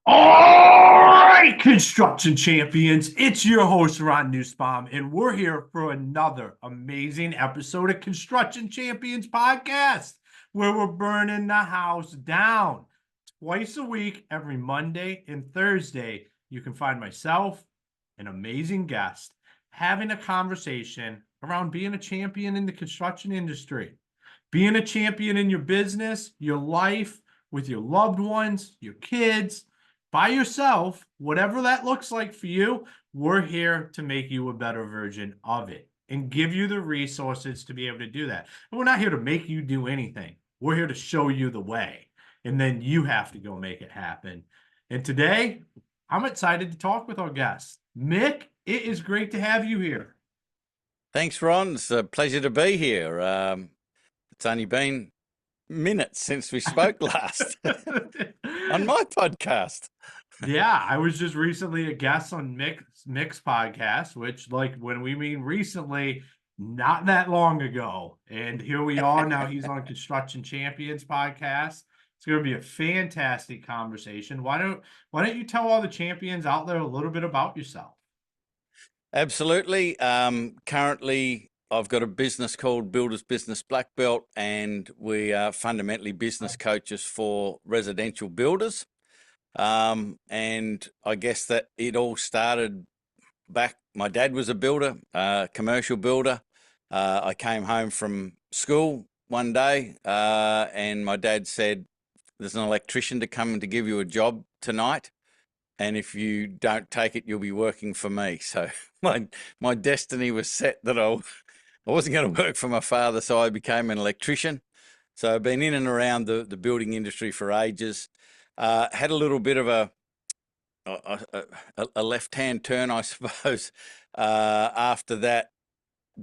All right, Construction Champions, it's your host, Ron Nussbaum, and we're here for another amazing episode of Construction Champions Podcast, where we're burning the house down. Twice a week, every Monday and Thursday, you can find myself, an amazing guest, having a conversation around being a champion in the construction industry, being a champion in your business, your life, with your loved ones, your kids, by yourself, whatever that looks like for you. We're here to make you a better version of it and give you the resources to be able to do that. And we're not here to make you do anything. We're here to show you the way, and then you have to go make it happen. And today, I'm excited to talk with our guest. Mick, it is great to have you here. Thanks, Ron. It's a pleasure to be here. It's only been minutes since we spoke last on my podcast. Yeah, I was just recently a guest on Mick's podcast, which, like, when we mean recently, not that long ago. And here we are now. He's on Construction Champions Podcast. It's going to be a fantastic conversation. Why don't you tell all the champions out there a little bit about yourself? Absolutely. Currently, I've got a business called Builders Business Blackbelt, and we are fundamentally business coaches for residential builders. And I guess that it all started back. My dad was a builder, commercial builder. I came home from school one day, and my dad said, "There's an electrician to come to give you a job tonight, and if you don't take it, you'll be working for me." So my destiny was set that I wasn't going to work for my father, so I became an electrician. So I've been in and around the building industry for ages. Had a little bit of a left-hand turn, I suppose. After that,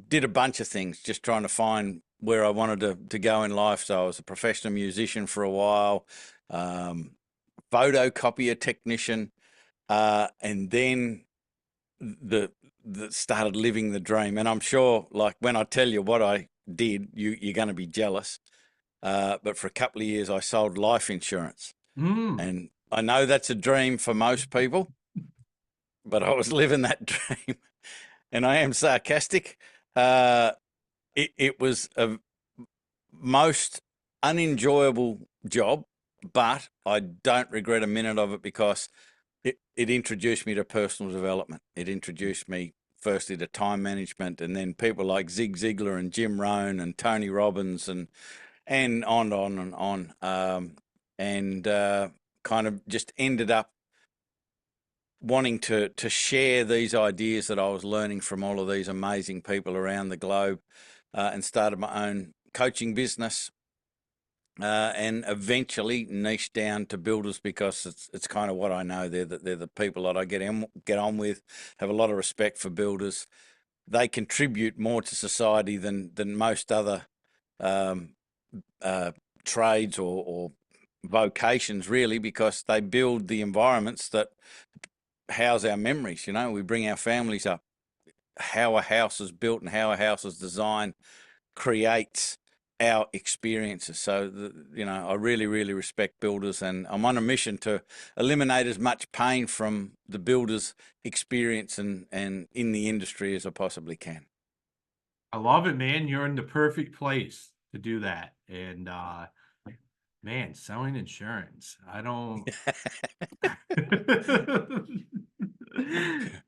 did a bunch of things, just trying to find where I wanted to go in life. So I was a professional musician for a while, photocopier technician, and then started living the dream. And I'm sure, like, when I tell you what I did, you're going to be jealous. But for a couple of years, I sold life insurance. And I know that's a dream for most people, but I was living that dream. And I am sarcastic. It was a most unenjoyable job, but I don't regret a minute of it, because it introduced me to personal development. It introduced me firstly to time management, and then people like Zig Ziglar and Jim Rohn and Tony Robbins and on and on. And kind of just ended up wanting to share these ideas that I was learning from all of these amazing people around the globe, and started my own coaching business, and eventually niched down to builders, because it's kind of what I know. They're the people that I get on with, have a lot of respect for builders. They contribute more to society than most other trades or vocations, really, because they build the environments that house our memories. You know, we bring our families up. How a house is built and how a house is designed creates our experiences. So, I really, really respect builders, and I'm on a mission to eliminate as much pain from the builders' experience and in the industry as I possibly can. I love it, man. You're in the perfect place to do that. And man, selling insurance. I don't.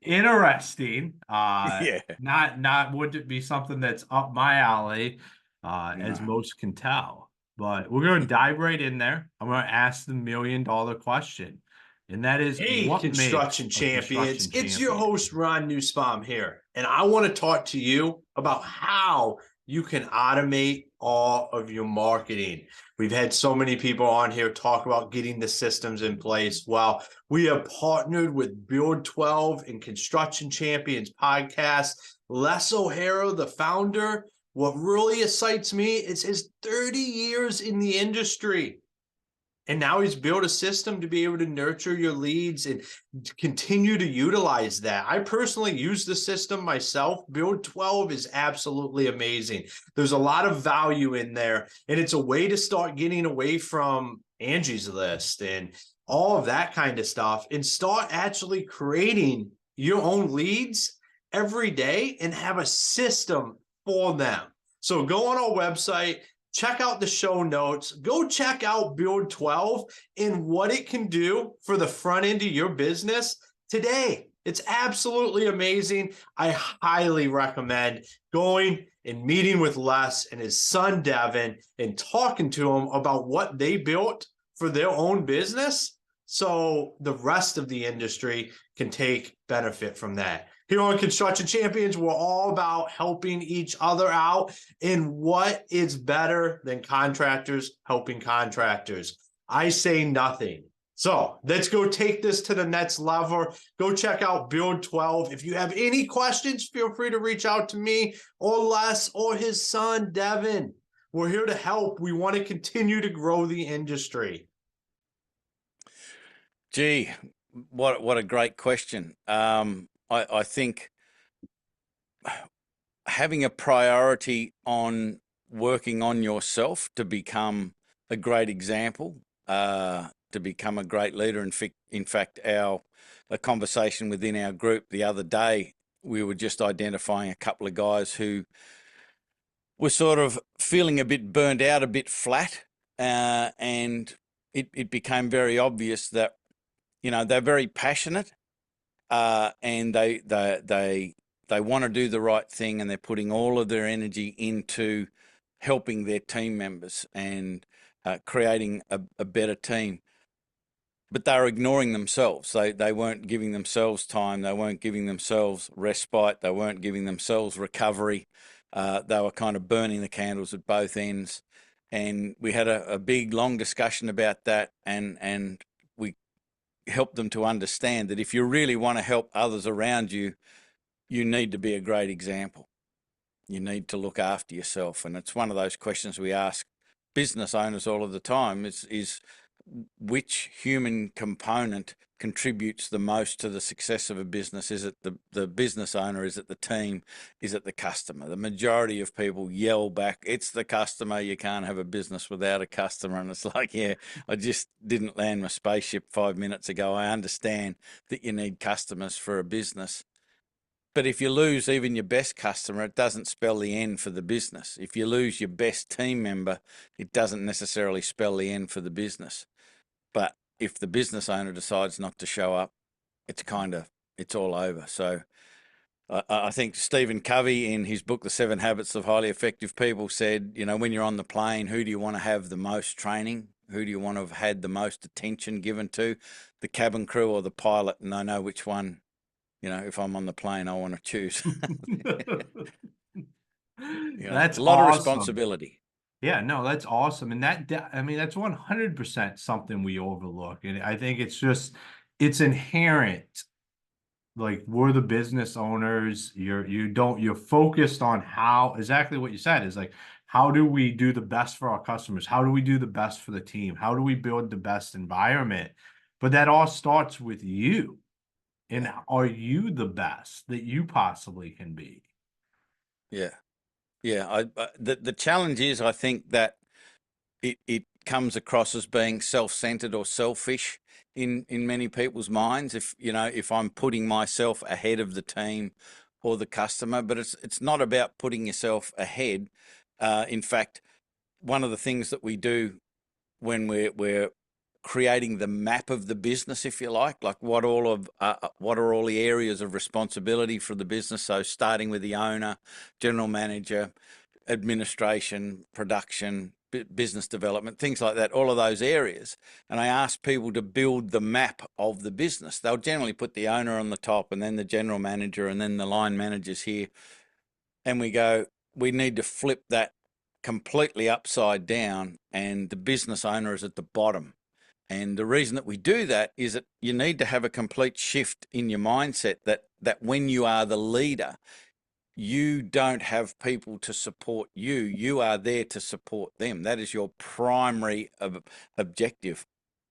Interesting. Yeah. Not would it be something that's up my alley, as No. most can tell. But we're going to dive right in there. I'm going to ask the $1 million question, and that is, Hey, what Construction makes a Champions. construction It's your champion? host, Ron Nussbaum here. And I want to talk to you about how you can automate all of your marketing. We've had so many people on here talk about getting the systems in place. Well, we have partnered with Build 12 and Construction Champions Podcast. Les O'Hara, the founder, what really excites me is his 30 years in the industry. And now he's built a system to be able to nurture your leads and continue to utilize that. I personally use the system myself. Build 12 is absolutely amazing. There's a lot of value in there, and it's a way to start getting away from Angie's List and all of that kind of stuff, and start actually creating your own leads every day and have a system for them. So go on our website, check out the show notes, go check out Build 12 and what it can do for the front end of your business today. It's absolutely amazing. I highly recommend going and meeting with Les and his son, Devin, and talking to him about what they built for their own business, so the rest of the industry can take benefit from that. Here on Construction Champions, we're all about helping each other out. And what is better than contractors helping contractors? I say nothing. So let's go take this to the next level. Go check out Build 12. If you have any questions, feel free to reach out to me or Les or his son, Devin. We're here to help. We want to continue to grow the industry. Gee, what a great question. I think having a priority on working on yourself to become a great example, to become a great leader. In fact, a conversation within our group the other day, we were just identifying a couple of guys who were sort of feeling a bit burned out, a bit flat, and it became very obvious that, you know, they're very passionate, and they want to do the right thing, and they're putting all of their energy into helping their team members and creating a better team. But they were ignoring themselves. They weren't giving themselves time. They weren't giving themselves respite. They weren't giving themselves recovery. They were kind of burning the candles at both ends. And we had a big, long discussion about that, and we helped them to understand that if you really want to help others around you, you need to be a great example. You need to look after yourself. And it's one of those questions we ask business owners all of the time is which human component contributes the most to the success of a business? Is it the business owner? Is it the team? Is it the customer? The majority of people yell back, it's the customer. You can't have a business without a customer. And it's like, yeah, I just didn't land my spaceship 5 minutes ago. I understand that you need customers for a business. But if you lose even your best customer, it doesn't spell the end for the business. If you lose your best team member, it doesn't necessarily spell the end for the business. But if the business owner decides not to show up, it's all over. So I think Stephen Covey, in his book, The 7 Habits of Highly Effective People, said, you know, when you're on the plane, who do you want to have the most training? Who do you want to have had the most attention given to? The cabin crew or the pilot? And I know which one, you know, if I'm on the plane, I want to choose. You know, That's a lot of awesome. responsibility. Yeah, no, that's awesome. And that's 100% something we overlook. And I think it's inherent. Like, we're the business owners. You're focused on how, exactly what you said is like, how do we do the best for our customers? How do we do the best for the team? How do we build the best environment? But that all starts with you. And are you the best that you possibly can be? Yeah. Yeah, the challenge is, I think, that it comes across as being self-centered or selfish in many people's minds. If I'm putting myself ahead of the team or the customer, but it's not about putting yourself ahead. In fact, one of the things that we do when we're creating the map of the business, if you like what are all the areas of responsibility for the business. So starting with the owner, general manager, administration, production, business development, things like that, all of those areas. And I ask people to build the map of the business. They'll generally put the owner on the top and then the general manager and then the line managers here. And we go, we need to flip that completely upside down, and the business owner is at the bottom. And the reason that we do that is that you need to have a complete shift in your mindset that when you are the leader, you don't have people to support you. You are there to support them. That is your primary objective.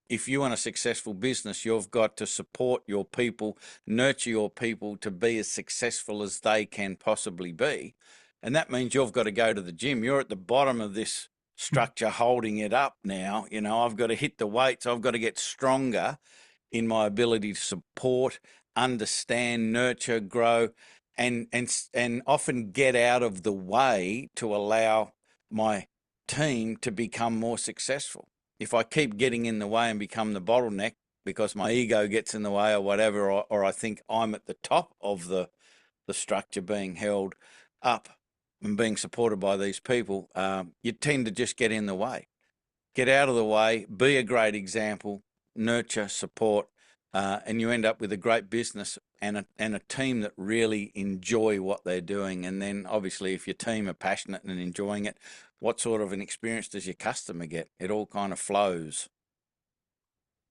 If you want a successful business, you've got to support your people, nurture your people to be as successful as they can possibly be. And that means you've got to go to the gym. You're at the bottom of this structure holding it up now. You know, I've got to hit the weights. I've got to get stronger in my ability to support, understand, nurture, grow, and often get out of the way to allow my team to become more successful. If I keep getting in the way and become the bottleneck because my ego gets in the way or whatever, or I think I'm at the top of the structure being held up and being supported by these people, you tend to just get in the way. Get out of the way, be a great example, nurture, support, and you end up with a great business and a team that really enjoy what they're doing. And then obviously if your team are passionate and enjoying it, what sort of an experience does your customer get? It all kind of flows.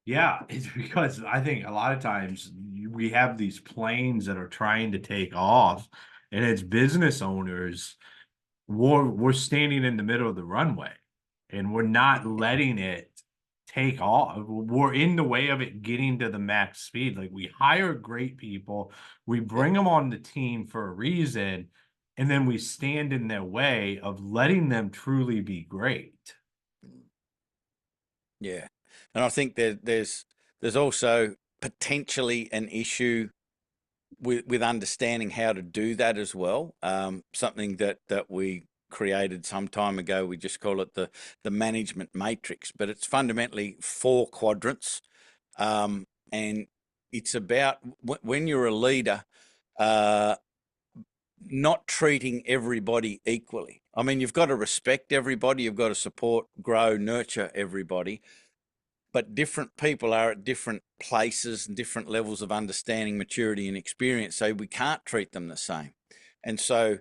Yeah, it's because I think a lot of times we have these planes that are trying to take off, and as business owners, we're standing in the middle of the runway, and we're not letting it take off. We're in the way of it getting to the max speed. Like, we hire great people, we bring them on the team for a reason, and then we stand in their way of letting them truly be great. Yeah. And I think that there's also potentially an issue with understanding how to do that as well. Something that we created some time ago, we just call it the management matrix, but it's fundamentally 4 quadrants. And it's about when you're a leader, not treating everybody equally. I mean, you've got to respect everybody, you've got to support, grow, nurture everybody, but different people are at different places and different levels of understanding, maturity, and experience. So we can't treat them the same. And so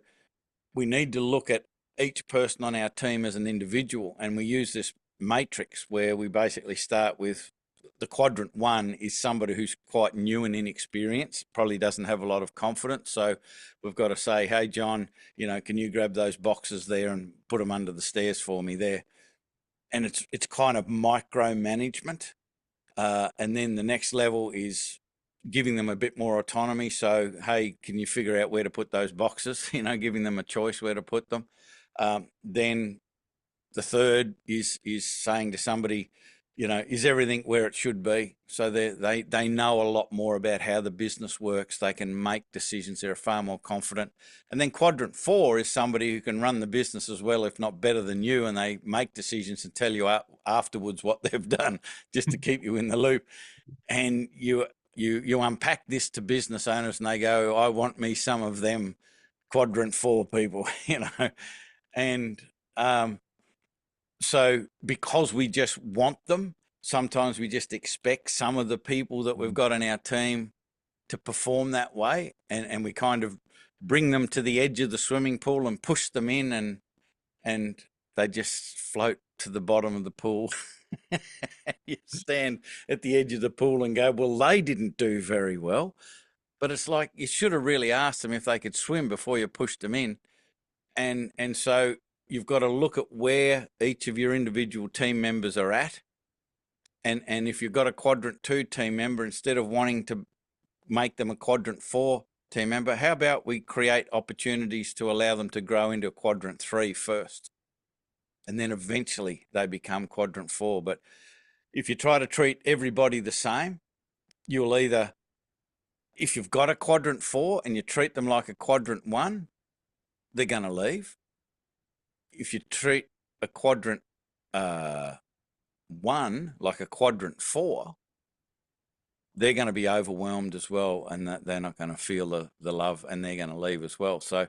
we need to look at each person on our team as an individual. And we use this matrix where we basically start with the quadrant 1 is somebody who's quite new and inexperienced, probably doesn't have a lot of confidence. So we've got to say, hey, John, you know, can you grab those boxes there and put them under the stairs for me there? And it's kind of micromanagement. And then the next level is giving them a bit more autonomy. So, hey, can you figure out where to put those boxes? You know, giving them a choice where to put them. Then the third is saying to somebody, you know, is everything where it should be? So they know a lot more about how the business works. They can make decisions. They're far more confident. And then quadrant 4 is somebody who can run the business as well, if not better than you, and they make decisions and tell you afterwards what they've done just to keep you in the loop. And you unpack this to business owners and they go, I want me some of them quadrant 4 people, you know. And so because we just want them, sometimes we just expect some of the people that we've got in our team to perform that way, and we kind of bring them to the edge of the swimming pool and push them in, and they just float to the bottom of the pool. You stand at the edge of the pool and go, well, they didn't do very well. But it's like, you should have really asked them if they could swim before you pushed them in. And so you've got to look at where each of your individual team members are at. And if you've got a quadrant 2 team member, instead of wanting to make them a quadrant 4 team member, how about we create opportunities to allow them to grow into a quadrant 3 first? And then eventually they become quadrant 4. But if you try to treat everybody the same, you'll either, if you've got a quadrant 4 and you treat them like a quadrant 1, they're going to leave. If you treat a quadrant 1 like a quadrant 4, they're going to be overwhelmed as well, and they're not going to feel the love, and they're going to leave as well. So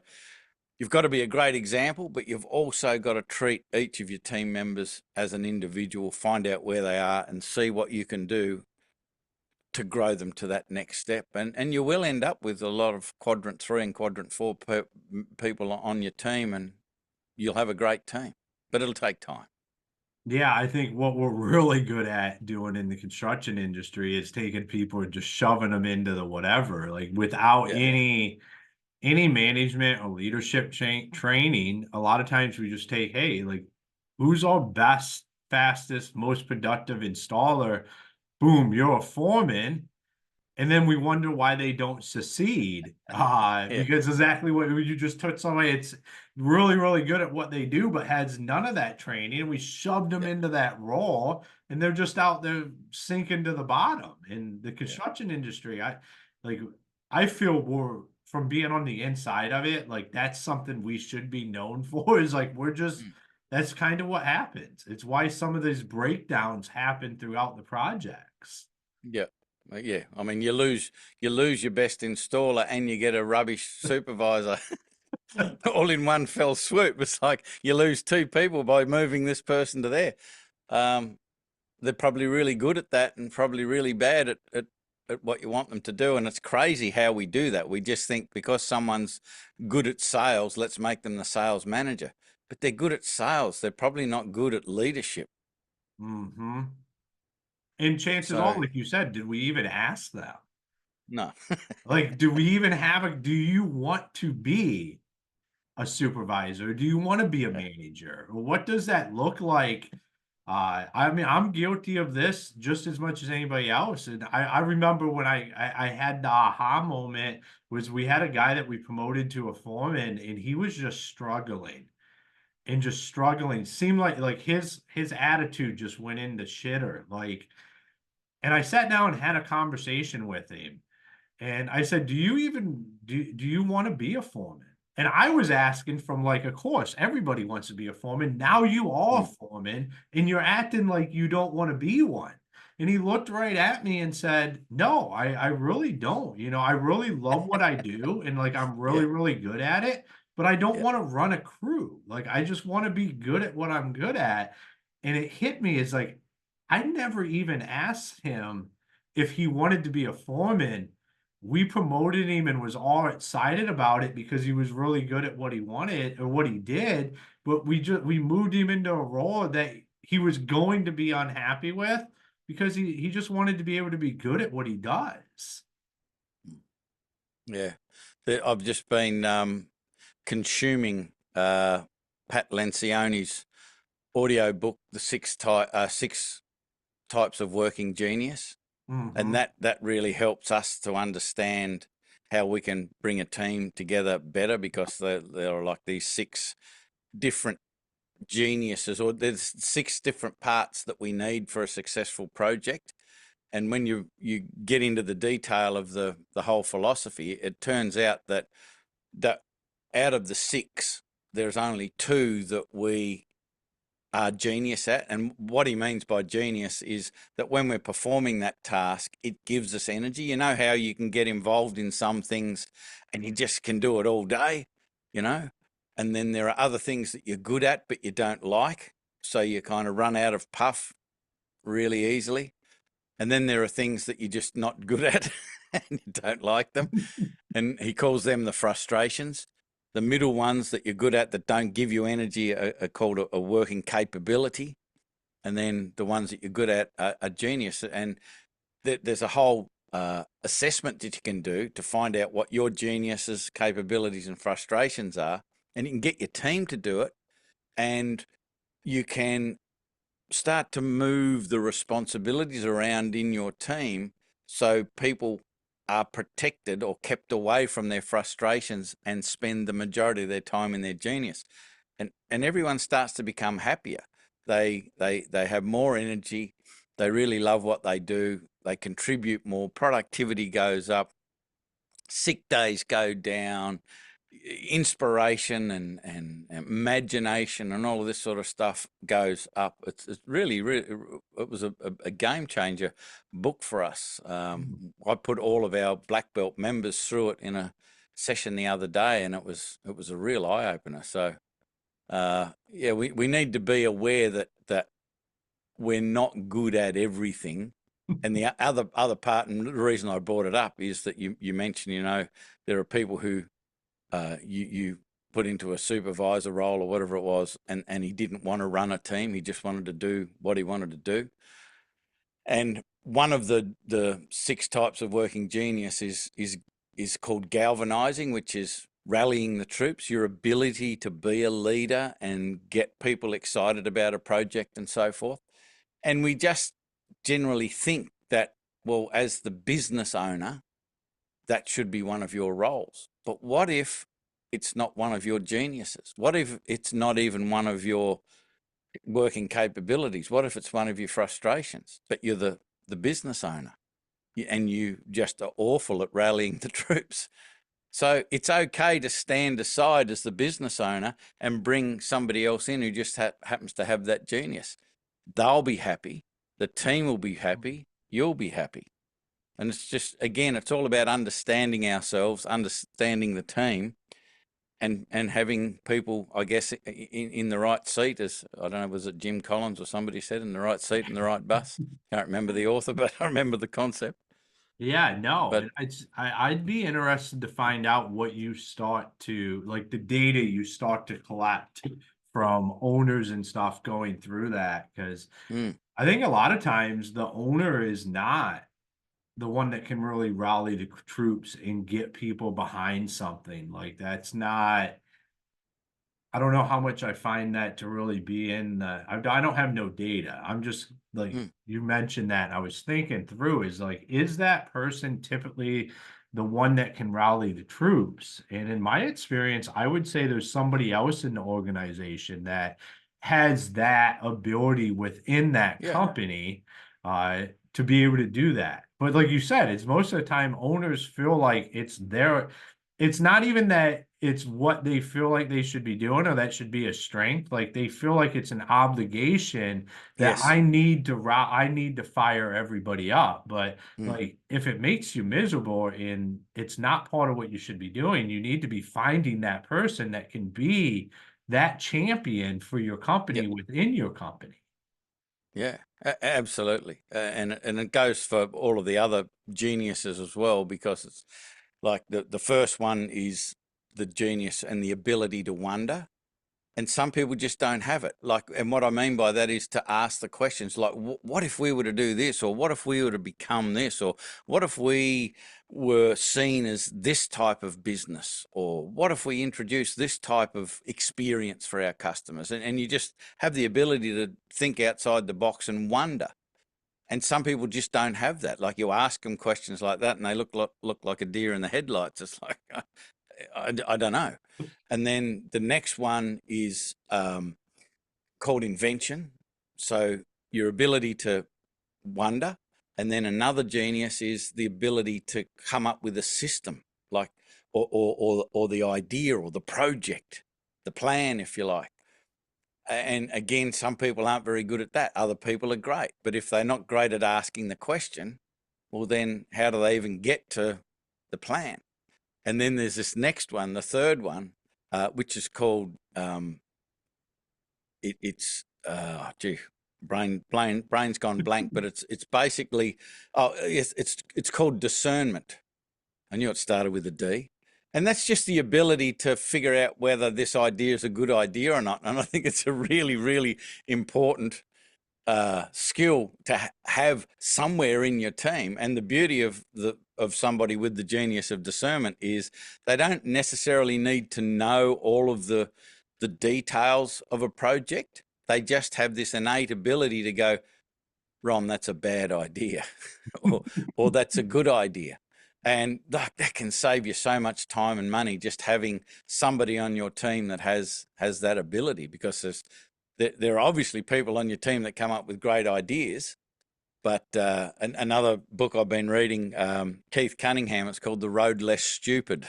you've got to be a great example, but you've also got to treat each of your team members as an individual, find out where they are and see what you can do to grow them to that next step. And you will end up with a lot of quadrant 3 and quadrant 4 people on your team, and you'll have a great team, but it'll take time. Yeah, I think what we're really good at doing in the construction industry is taking people and just shoving them into the whatever, like without any management or leadership training. A lot of times we just take, hey, like, who's our best, fastest, most productive installer? Boom, you're a foreman. And then we wonder why they don't succeed. Because exactly what you just took somebody it's really, really good at what they do, but has none of that training. And we shoved them into that role, and they're just out there sinking to the bottom in the construction industry. I feel more from being on the inside of it, like that's something we should be known for, is like we're just that's kind of what happens. It's why some of these breakdowns happen throughout the projects. Yeah. Yeah. I mean, you lose your best installer and you get a rubbish supervisor all in one fell swoop. It's like you lose two people by moving this person to there. They're probably really good at that and probably really bad at what you want them to do. And it's crazy how we do that. We just think because someone's good at sales, let's make them the sales manager. But they're good at sales. They're probably not good at leadership. Mm-hmm. And chances are, like you said, did we even ask them? No. Like, do we even do you want to be a supervisor? Do you want to be a manager? What does that look like? I mean, I'm guilty of this just as much as anybody else. And I remember when I had the aha moment was we had a guy that we promoted to a foreman, and he was just struggling. Seemed like his attitude just went into shitter. And I sat down and had a conversation with him. And I said, do you want to be a foreman? And I was asking from like, of course, everybody wants to be a foreman. Now you are a foreman and you're acting like you don't want to be one. And he looked right at me and said, no, I really don't. I really love what I do. And like, I'm really, really good at it, but I don't want to run a crew. Like, I just want to be good at what I'm good at. And it hit me as like, I never even asked him if he wanted to be a foreman. We promoted him and was all excited about it because he was really good at what he wanted or what he did. But we moved him into a role that he was going to be unhappy with because he just wanted to be able to be good at what he does. Yeah. I've just been consuming Pat Lencioni's audio book, The Six Types of Working Genius. And that really helps us to understand how we can bring a team together better, because there are like these 6 different geniuses, or there's 6 different parts that we need for a successful project. And when you get into the detail of the whole philosophy, it turns out that out of the 6, there's only 2 that we are genius at. And what he means by genius is that when we're performing that task, it gives us energy. You know how you can get involved in some things and you just can do it all day, and then there are other things that you're good at but you don't like, so you kind of run out of puff really easily. And then there are things that you're just not good at and you don't like them, and he calls them the frustrations. The middle ones that you're good at that don't give you energy are called a working capability. And then the ones that you're good at are genius. And there's a whole assessment that you can do to find out what your genius's capabilities and frustrations are. And you can get your team to do it. And you can start to move the responsibilities around in your team so people are protected or kept away from their frustrations and spend the majority of their time in their genius. And everyone starts to become happier. They have more energy. They really love what they do. They contribute more. Productivity goes up. Sick days go down. Inspiration and imagination and all of this sort of stuff goes up. It's really, it was a game changer book for us. I put all of our black belt members through it in a session the other day, and it was a real eye opener. So we need to be aware that we're not good at everything. And the other part, and the reason I brought it up, is that you mentioned, there are people who you put into a supervisor role or whatever it was, and he didn't want to run a team. He just wanted to do what he wanted to do. And one of the 6 types of working genius is called galvanizing, which is rallying the troops, your ability to be a leader and get people excited about a project and so forth. And we just generally think that well, as the business owner, that should be one of your roles. But what if it's not one of your geniuses? What if it's not even one of your working capabilities? What if it's one of your frustrations, but you're the business owner and you just are awful at rallying the troops? So it's okay to stand aside as the business owner and bring somebody else in who just happens to have that genius. They'll be happy. The team will be happy. You'll be happy. And it's just, again, it's all about understanding ourselves, understanding the team, and having people, I guess, in the right seat, as I don't know, was it Jim Collins or somebody said, in the right seat in the right bus? Can't remember the author, but I remember the concept. Yeah, no, But I'd be interested to find out what you start to, like, the data you start to collect from owners and stuff going through that, because I think a lot of times the owner is not the one that can really rally the troops and get people behind something. Like, that's not, I don't know how much I find that to really be in the, I don't have no data. I'm just like, you mentioned that. I was thinking through is like, is that person typically the one that can rally the troops? And in my experience, I would say there's somebody else in the organization that has that ability within that company to be able to do that. But like you said, it's most of the time owners feel like it's their, it's not even that it's what they feel like they should be doing or that should be a strength. Like they feel like it's an obligation that yes, I need to fire everybody up. But like if it makes you miserable and it's not part of what you should be doing, you need to be finding that person that can be that champion for your company within your company. Yeah, absolutely. And it goes for all of the other geniuses as well, because it's like the first one is the genius and the ability to wonder. And some people just don't have it. Like, and what I mean by that is to ask the questions like, what if we were to do this? Or what if we were to become this? Or what if we were seen as this type of business? Or what if we introduce this type of experience for our customers? And you just have the ability to think outside the box and wonder. And some people just don't have that. Like, you ask them questions like that and they look like a deer in the headlights. It's like, I don't know. And then the next one is called invention. So your ability to wonder. And then another genius is the ability to come up with a system, like, or the idea or the project, the plan, if you like. And again, some people aren't very good at that. Other people are great. But if they're not great at asking the question, well, then how do they even get to the plan? And then there's this next one, the third one, which is called brain's gone blank, but it's basically it's called discernment. I knew it started with a D. And that's just the ability to figure out whether this idea is a good idea or not. And I think it's a really, really important skill to have somewhere in your team. And the beauty of somebody with the genius of discernment is they don't necessarily need to know all of the details of a project. They just have this innate ability to go, Ron, that's a bad idea, or that's a good idea. And that can save you so much time and money, just having somebody on your team that has that ability, because there are obviously people on your team that come up with great ideas. But another book I've been reading, Keith Cunningham, it's called The Road Less Stupid.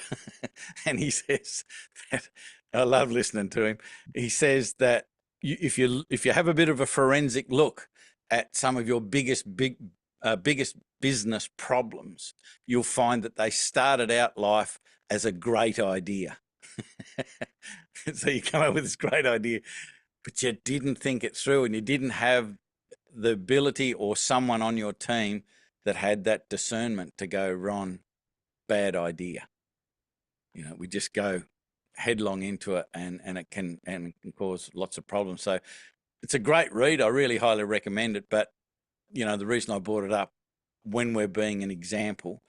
And he says that, I love listening to him. He says that if you have a bit of a forensic look at some of your biggest business problems, you'll find that they started out life as a great idea. So you come up with this great idea, but you didn't think it through, and you didn't have the ability or someone on your team that had that discernment to go, Ron, bad idea. You know, we just go headlong into it, and it can cause lots of problems. So it's a great read. I really highly recommend it. But, you know, the reason I brought it up, when we're being an example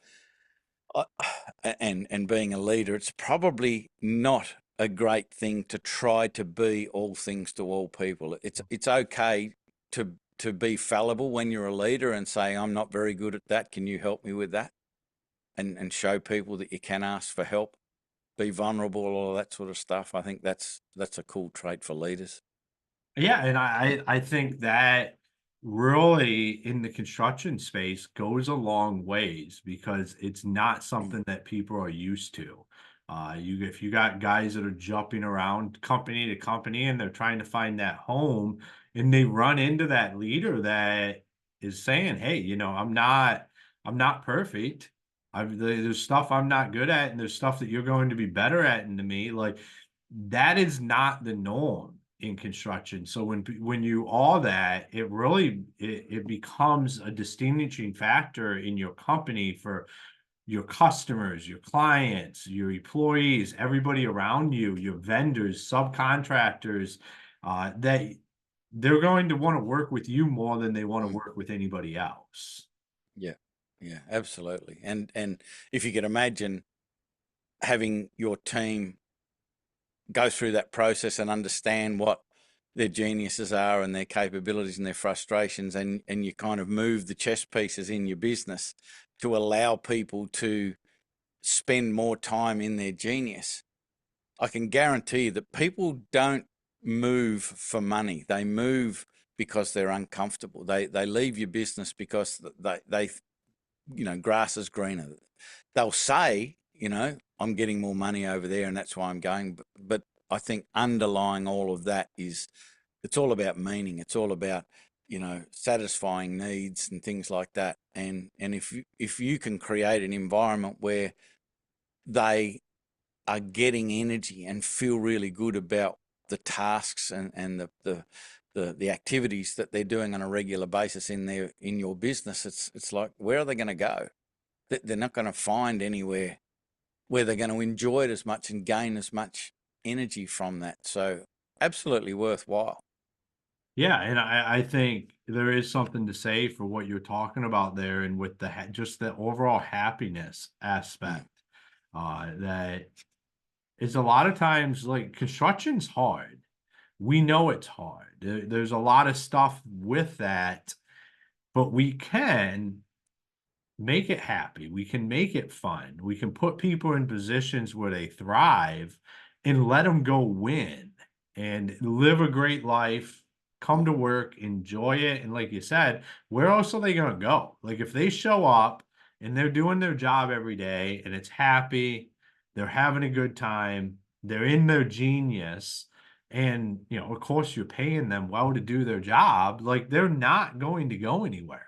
and being a leader, it's probably not a great thing to try to be all things to all people. It's okay to to be fallible when you're a leader and say, I'm not very good at that. Can you help me with that? And show people that you can ask for help, be vulnerable, all of that sort of stuff. I think that's a cool trait for leaders. Yeah, and I think that really in the construction space goes a long ways because it's not something that people are used to. If you got guys that are jumping around company to company and they're trying to find that home, and they run into that leader that is saying, "Hey, I'm not perfect. There's stuff I'm not good at, and there's stuff that you're going to be better at." And to me, like, that is not the norm in construction. So when you all that, it really it becomes a distinguishing factor in your company for your customers, your clients, your employees, everybody around you, your vendors, subcontractors, that they're going to want to work with you more than they want to work with anybody else. Yeah, absolutely. And if you could imagine having your team go through that process and understand what their geniuses are and their capabilities and their frustrations, and you kind of move the chess pieces in your business to allow people to spend more time in their genius, I can guarantee that people don't move for money. They move because they're uncomfortable. They leave your business because they grass is greener. They'll say, I'm getting more money over there and that's why I'm going. But I think underlying all of that is it's all about meaning. It's all about, satisfying needs and things like that. And if you can create an environment where they are getting energy and feel really good about the tasks and the activities that they're doing on a regular basis in your business, it's like, where are they going to go? They're not going to find anywhere where they're going to enjoy it as much and gain as much energy from that. So absolutely worthwhile. Yeah, and I think there is something to say for what you're talking about there, and with just the overall happiness aspect. That is a lot of times, like, construction's hard. We know it's hard. There's a lot of stuff with that, but we can make it happy. We can make it fun. We can put people in positions where they thrive and let them go win and live a great life, come to work, enjoy it. And like you said, where else are they going to go? Like, if they show up and they're doing their job every day and it's happy, they're having a good time, they're in their genius, and, of course, you're paying them well to do their job, like, they're not going to go anywhere.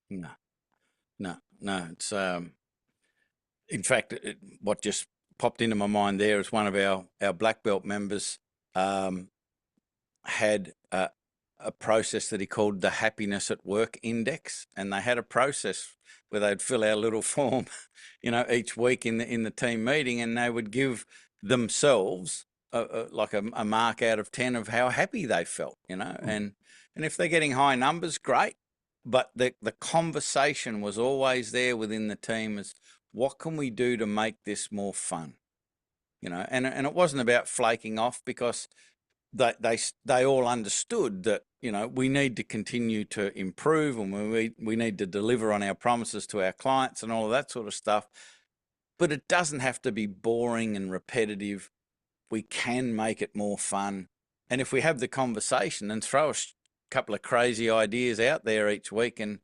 No. It's in fact, what just popped into my mind there is one of our black belt members had a process that he called the Happiness at Work Index, and they had a process where they'd fill out a little form, each week in the team meeting, and they would give themselves like a mark out of 10 of how happy they felt, and if they're getting high numbers, great. But the conversation was always there within the team is, what can we do to make this more fun? And it wasn't about flaking off, because they all understood that, we need to continue to improve, and we need to deliver on our promises to our clients and all of that sort of stuff. But it doesn't have to be boring and repetitive. We can make it more fun. And if we have the conversation and throw a couple of crazy ideas out there each week and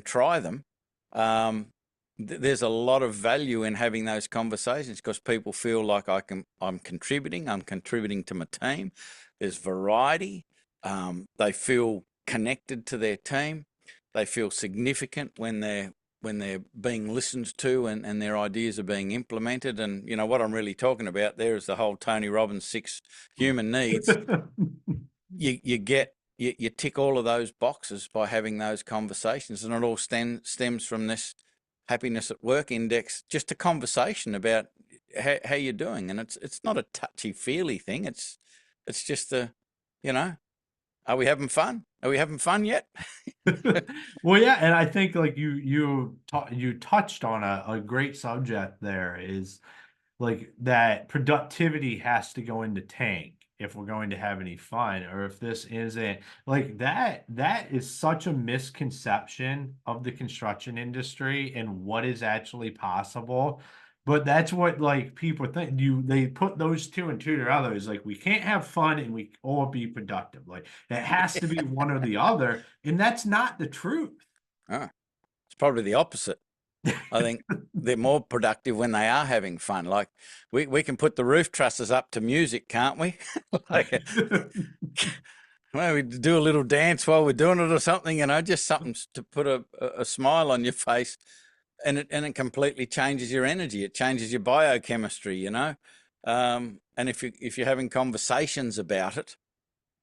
try them, there's a lot of value in having those conversations, because people feel like I'm contributing to my team. There's variety. They feel connected to their team. They feel significant when they're being listened to and their ideas are being implemented. And what I'm really talking about there is the whole Tony Robbins 6 human needs. You tick all of those boxes by having those conversations, and it all stems from this Happiness at Work Index, just a conversation about how you're doing. And it's not a touchy-feely thing. It's just are we having fun? Are we having fun yet? Well, yeah, and I think, like, you touched on a great subject there, is like that productivity has to go into tank. if we're going to have any fun, or if this isn't like that. That is such a misconception of the construction industry and what is actually possible. But that's what like people think. They put those two and two together. Is like we can't have fun and we or be productive. Like it has to be one or the other, and that's not the truth. Oh, it's probably the opposite. I think they're more productive when they are having fun. Like we can put the roof trusses up to music, can't we? Like, well, we do a little dance while we're doing it or something, just something to put a smile on your face, and it completely changes your energy. It changes your biochemistry, and if you're having conversations about it,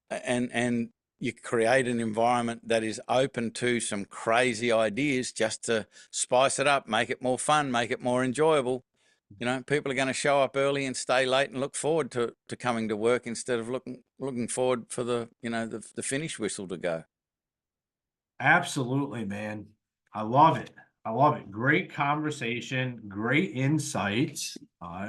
and you create an environment that is open to some crazy ideas just to spice it up, make it more fun, make it more enjoyable. People are going to show up early and stay late and look forward to coming to work instead of looking forward for the finish whistle to go. Absolutely, man. I love it. I love it. Great conversation, great insights.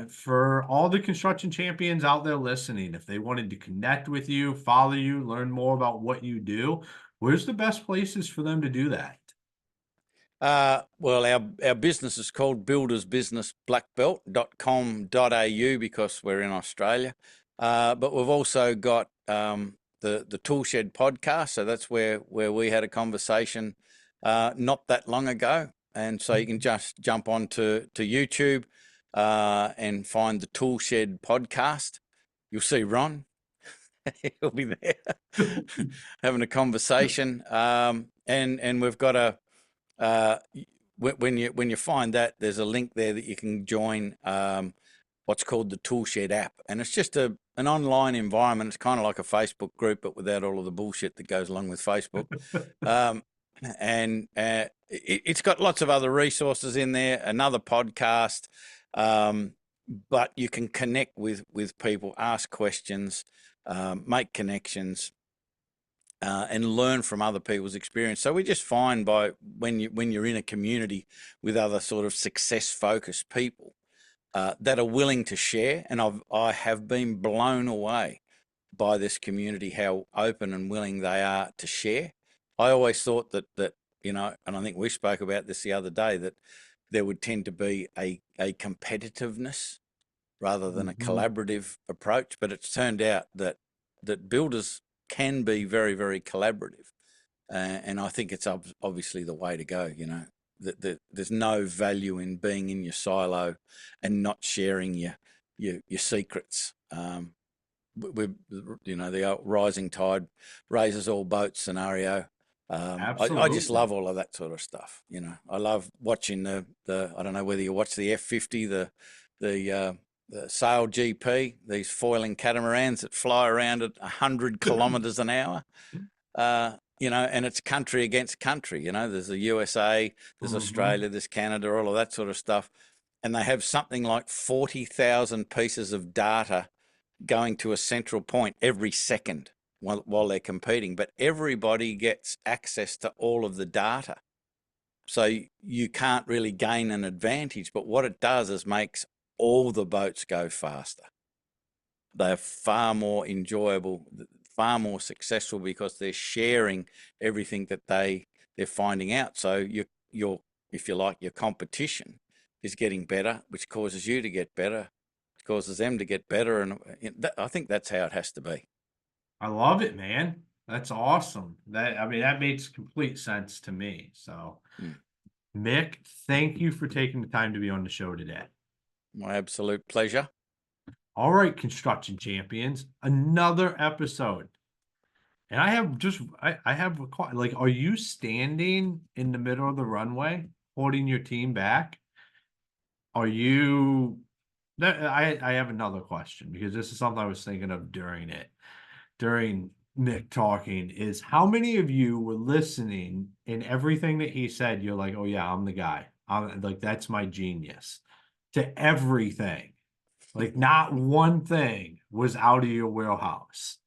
For all the construction champions out there listening, if they wanted to connect with you, follow you, learn more about what you do, where's the best places for them to do that? Well, our business is called Builders Business Blackbelt.com.au because we're in Australia. But we've also got the Toolshed podcast. So that's where we had a conversation not that long ago. And so you can just jump on to YouTube and find the Toolshed podcast. You'll see Ron. He'll be there having a conversation. And we've got when you find that, there's a link there that you can join what's called the Toolshed app, and it's just an online environment. It's kind of like a Facebook group, but without all of the bullshit that goes along with Facebook. And it's got lots of other resources in there, another podcast, but you can connect with people, ask questions, make connections. And learn from other people's experience. So we just find when you're in a community with other sort of success-focused people that are willing to share, and I have been blown away by this community, how open and willing they are to share. I always thought that and I think we spoke about this the other day, that there would tend to be a competitiveness rather than a collaborative approach, but it's turned out that builders can be very, very collaborative. And I think it's obviously the way to go, there's no value in being in your silo and not sharing your secrets. The rising tide raises all boats scenario. I just love all of that sort of stuff. I love watching the I don't know whether you watch the F50, the Sail GP, these foiling catamarans that fly around at 100 kilometers an hour, and it's country against country. There's the USA, there's Australia, there's Canada, all of that sort of stuff. And they have something like 40,000 pieces of data going to a central point every second while they're competing. But everybody gets access to all of the data. So you can't really gain an advantage. But what it does is makes all the boats go faster. They're far more enjoyable, far more successful because they're sharing everything that they're finding out. So your if you like, your competition is getting better, which causes you to get better, which causes them to get better, and I think that's how it has to be. I love it, man. That's awesome. That makes complete sense to me. So, Mick, thank you for taking the time to be on the show today. My absolute pleasure. All right, construction champions, another episode. And I have like, are you standing in the middle of the runway holding your team back? Are you I have another question, because this is something I was thinking of during Mick talking, is how many of you were listening and everything that he said, you're like, oh yeah, I'm the guy. I'm like, that's my genius, to everything. Like not one thing was out of your wheelhouse.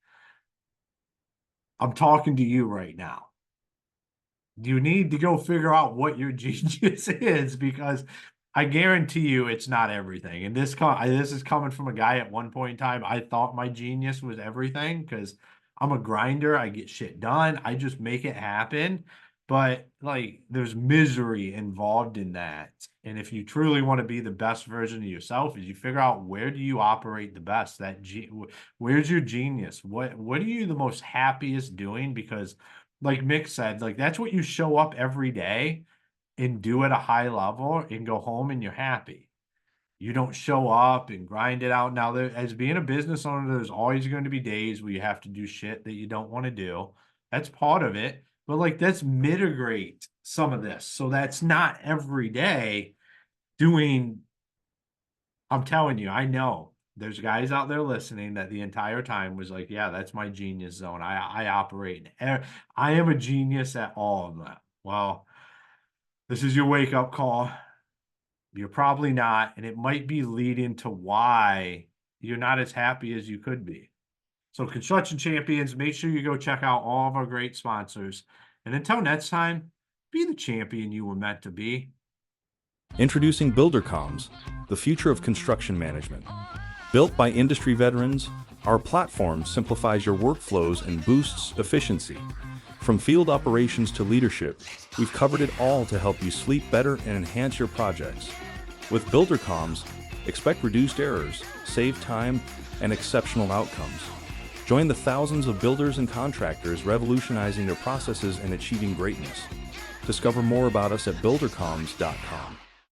I'm talking to you right now. You need to go figure out what your genius is, because I guarantee you it's not everything. And this is coming from a guy at one point in time. I thought my genius was everything because I'm a grinder. I get shit done. I just make it happen. But like, there's misery involved in that. And if you truly want to be the best version of yourself, is you figure out, where do you operate the best? Where's your genius? What are you the most happiest doing? Because like Mick said, like, that's what you show up every day and do at a high level and go home and you're happy. You don't show up and grind it out. Now, as being a business owner, there's always going to be days where you have to do shit that you don't want to do. That's part of it. But like, let's mitigate some of this. So that's not every day doing. I'm telling you, I know there's guys out there listening that the entire time was like, yeah, that's my genius zone. I operate. I am a genius at all of that. Well, this is your wake-up call. You're probably not, and it might be leading to why you're not as happy as you could be. So Construction Champions, make sure you go check out all of our great sponsors. And until next time, be the champion you were meant to be. Introducing BuilderComs, the future of construction management. Built by industry veterans, our platform simplifies your workflows and boosts efficiency. From field operations to leadership, we've covered it all to help you sleep better and enhance your projects. With BuilderComs, expect reduced errors, save time, and exceptional outcomes. Join the thousands of builders and contractors revolutionizing their processes and achieving greatness. Discover more about us at Buildercoms.com.